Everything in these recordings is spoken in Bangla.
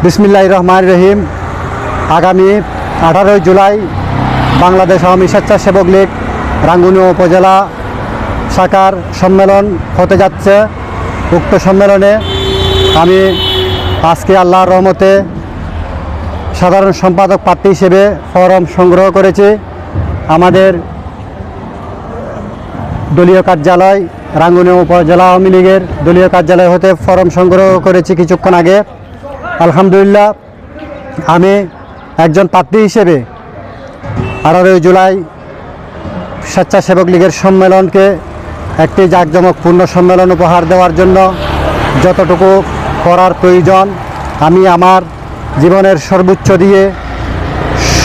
বিসমিল্লাহির রহমানির রহিম। আগামী 18 জুলাই বাংলাদেশ আওয়ামী স্বেচ্ছাসেবক লীগ রাঙ্গুনিয়া উপজেলা শাখার সম্মেলন হতে যাচ্ছে। উক্ত সম্মেলনে আমি আজকে আল্লাহর রহমতে সাধারণ সম্পাদক প্রার্থী হিসেবে ফরম সংগ্রহ করেছি। আমাদের দলীয় কার্যালয় রাঙ্গুনিয়া উপজেলা আওয়ামী লীগের দলীয় কার্যালয় হতে ফরম সংগ্রহ করেছি কিছুক্ষণ আগে। আলহামদুলিল্লাহ, আমি একজন প্রার্থী হিসেবে 18 জুলাই স্বেচ্ছাসেবক লীগের সম্মেলনকে একটি জাঁকজমকপূর্ণ সম্মেলন উপহার দেওয়ার জন্য যতটুকু করার প্রয়োজন আমি আমার জীবনের সর্বোচ্চ দিয়ে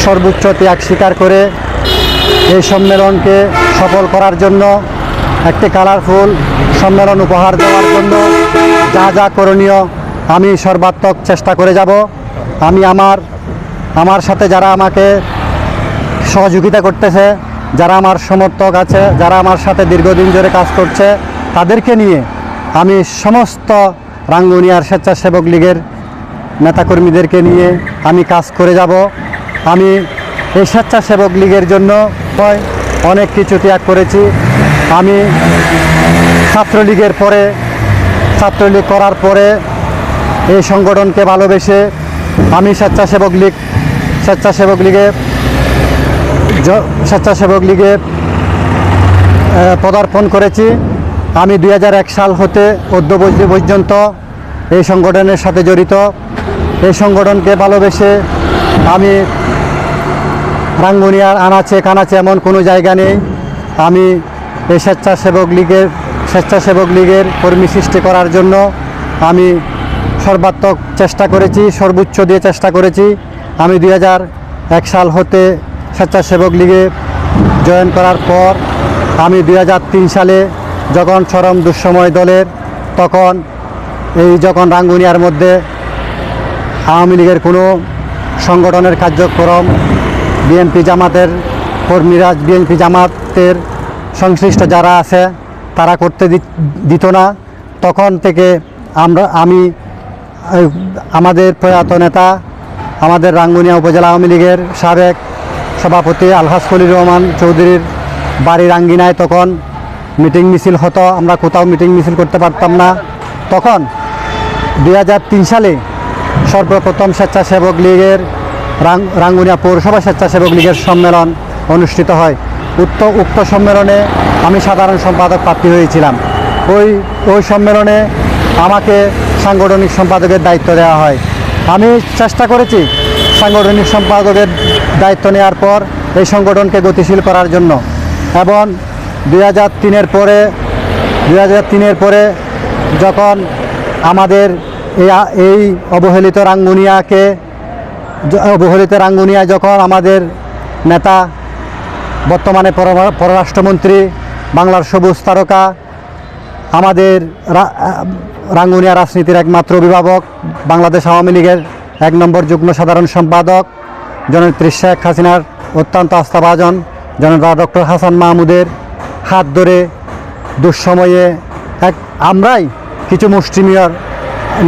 সর্বোচ্চ ত্যাগ স্বীকার করে এই সম্মেলনকে সফল করার জন্য একটি কালারফুল সম্মেলন উপহার দেওয়ার জন্য যা যা করণীয় আমি সর্বাত্মক চেষ্টা করে যাব। আমি আমার সাথে যারা আমাকে সহযোগিতা করতেছে, যারা আমার সমর্থক আছে, যারা আমার সাথে দীর্ঘদিন ধরে কাজ করছে, তাদেরকে নিয়ে আমি সমস্ত রাঙ্গুনিয়ার স্বেচ্ছাসেবক লীগের নেতাকর্মীদেরকে নিয়ে আমি কাজ করে যাব। আমি এই স্বেচ্ছাসেবক লীগের জন্য অনেক কিছু ত্যাগ করেছি। আমি ছাত্রলীগ করার পরে এই সংগঠনকে ভালোবেসে আমি স্বেচ্ছাসেবক লীগে পদার্পণ করেছি। আমি 2001 সাল হতে অদ্যাবধি পর্যন্ত এই সংগঠনের সাথে জড়িত। এই সংগঠনকে ভালোবেসে আমি রাঙ্গুনিয়ার আনাচে কানাচে এমন কোনো জায়গা নেই। আমি এই স্বেচ্ছাসেবক লীগের কর্মী সৃষ্টি করার জন্য আমি সর্বাত্মক চেষ্টা করেছি, সর্বোচ্চ দিয়ে চেষ্টা করেছি। আমি 2001 সাল হতে স্বেচ্ছাসেবক লীগে জয়েন করার পর আমি 2003 সালে যখন চরম দুঃসময় দলের যখন রাঙ্গুনিয়ার মধ্যে আওয়ামী লীগের কোনো সংগঠনের কার্যক্রম বিএনপি জামাতের কর্মীরা বিএনপি জামাতের সংশ্লিষ্ট যারা আছে তারা করতে দিত না, তখন থেকে আমি আমাদের প্রয়াত নেতা আমাদের রাঙ্গুনিয়া উপজেলা আওয়ামী লীগের সাবেক সভাপতি আলহাজ খলিল রহমান চৌধুরীর বাড়ির আঙ্গিনায় তখন মিটিং মিছিল হতো। আমরা কোথাও মিটিং মিছিল করতে পারতাম না। তখন 2003 সালে সর্বপ্রথম স্বেচ্ছাসেবক লীগের রাঙ্গুনিয়া পৌরসভা স্বেচ্ছাসেবক লীগের সম্মেলন অনুষ্ঠিত হয়। উক্ত সম্মেলনে আমি সাধারণ সম্পাদক প্রার্থী হয়েছিলাম। ওই সম্মেলনে আমাকে সাংগঠনিক সম্পাদকের দায়িত্ব দেওয়া হয়। আমি চেষ্টা করেছি সাংগঠনিক সম্পাদকের দায়িত্ব নেওয়ার পর এই সংগঠনকে গতিশীল করার জন্য, এবং 2003-এর পরে যখন আমাদের এই অবহেলিত রাঙ্গুনিয়া যখন আমাদের নেতা বর্তমানে পররাষ্ট্রমন্ত্রী বাংলার সবুজ তারকা আমাদের রাঙ্গুনিয়া রাজনীতির একমাত্র অভিভাবক বাংলাদেশ আওয়ামী লীগের 1 নম্বর যুগ্ম সাধারণ সম্পাদক জননেত্রী শেখ হাসিনার অত্যন্ত আস্থাভাজন জননেতা ডক্টর হাসান মাহমুদের হাত ধরে দুঃসময়ে আমরাই কিছু মুষ্টিমেয়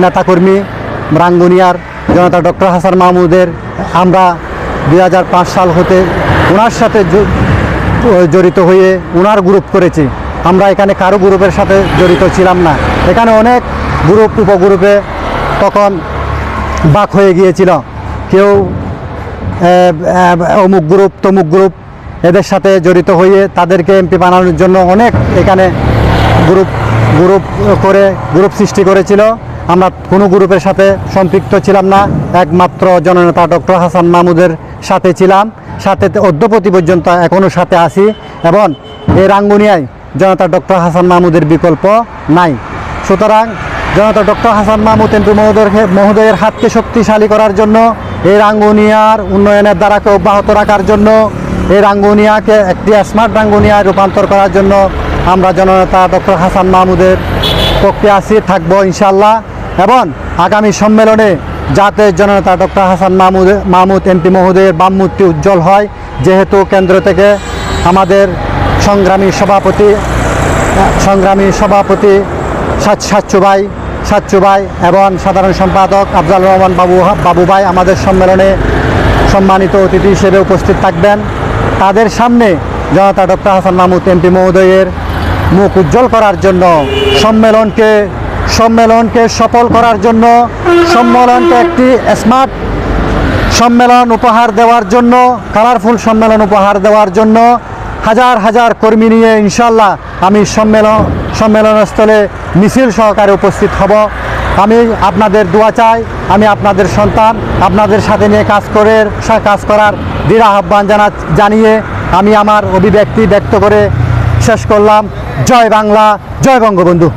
নেতাকর্মী রাঙ্গুনিয়ার জনতা ডক্টর হাসান মাহমুদের আমরা 2005 সাল হতে ওনার সাথে জড়িত হয়ে ওনার গ্রুপ করেছি। আমরা এখানে কারো গ্রুপের সাথে জড়িত ছিলাম না। এখানে অনেক গ্রুপ উপগ্রুপে তখন বাক হয়ে গিয়েছিল। কেউ অমুক গ্রুপ তমুক গ্রুপ এদের সাথে জড়িত হয়ে তাদেরকে এমপি বানানোর জন্য অনেক এখানে গ্রুপ সৃষ্টি করেছিল। আমরা কোনো গ্রুপের সাথে সম্পৃক্ত ছিলাম না, একমাত্র জননেতা ডক্টর হাসান মাহমুদের সাথে ছিলাম, সাথে অদ্যপতি পর্যন্ত এখনও সাথে আছি। এবং এই রাঙ্গুনিয়ায় জনতা ডক্টর হাসান মাহমুদের বিকল্প নাই। সুতরাং জনতা ডক্টর হাসান মাহমুদ এমপি মহোদয়ের হাতকে শক্তিশালী করার জন্য, এই রাঙ্গুনিয়ার উন্নয়নের ধারাকে অব্যাহত রাখার জন্য, এই রাঙ্গুনিয়াকে একটি স্মার্ট রাঙ্গুনিয়ায় রূপান্তর করার জন্য আমরা জননেতা ডক্টর হাসান মাহমুদের পক্ষে থাকবো ইনশাল্লাহ। এবং আগামী সম্মেলনে যাতে জননেতা ডক্টর হাসান মাহমুদ এমপি মহোদয়ের বামমূর্তি উজ্জ্বল হয়, যেহেতু কেন্দ্র থেকে আমাদের সংগ্রামী সভাপতি সাচ্চু ভাই সাচ্চু ভাই এবং সাধারণ সম্পাদক আফজাল রহমান বাবু ভাই আমাদের সম্মেলনে সম্মানিত অতিথি হিসেবে উপস্থিত থাকবেন। তাদের সামনে জনতা ডক্টর হাসান মাহমুদ এমপি মহোদয়ের মুখ উজ্জ্বল করার জন্য, সম্মেলনকে সফল করার জন্য, সম্মেলনকে একটি স্মার্ট সম্মেলন উপহার দেওয়ার জন্য, কালারফুল সম্মেলন উপহার দেওয়ার জন্য হাজার হাজার কর্মী নিয়ে ইনশাল্লাহ আমি সম্মেলনস্থলে মিছিল সহকারে উপস্থিত হব। আমি আপনাদের দোয়া চাই, আমি আপনাদের সন্তান, আপনাদের সাথে নিয়ে কাজ করার দৃঢ় আহ্বান জানিয়ে আমি আমার অভিব্যক্তি ব্যক্ত করে শেষ করলাম। জয় বাংলা, জয় বঙ্গবন্ধু।